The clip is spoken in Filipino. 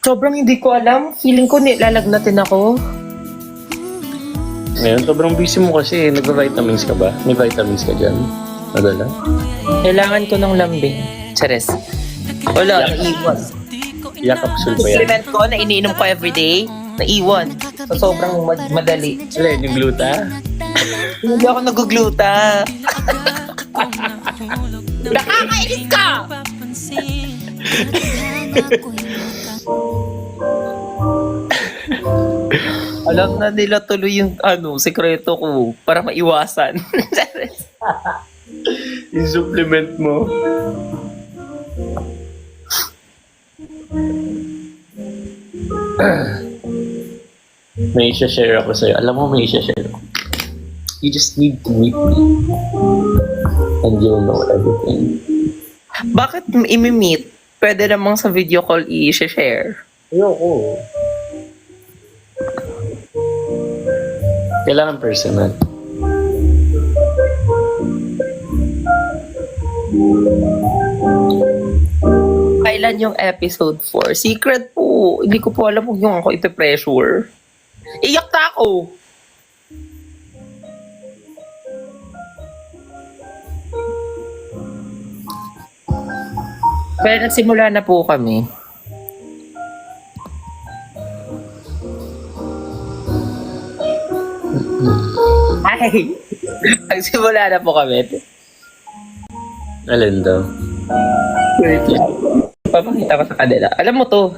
Sobrang hindi ko alam. Feeling ko nilalagnatin ako. Ngayon, sobrang busy mo kasi. Nagpa-vitamins ka ba? May vitamins ka dyan? Nadala? Kailangan ko ng lambing. Chares. Wala, naiwan. Yak capsule ba yan? Supplement ko na iniinom ko everyday. Naiwan. So, sobrang madali. Wala, yung gluta? Hindi ako nagugluta. Nakakainis ka! Alam na nila tuloy yung sekreto ko para maiwasan. Yung supplement mo. May isa-share ako sa'yo. Alam mo, may isa-share ako. You just need to meet me. And you'll know everything. Bakit imi-meet? Pwede namang sa video call i-share. Ayoko. Kailangan personal. Kailan yung episode 4? Secret po. Hindi ko po alam kung yung ako ipe-pressure. Iyak na ako! Pero nagsimula na po kami. Ay! Nagsimula na po kami. Alin daw? Wait lang. Papakita ko sa kanila. Alam mo to.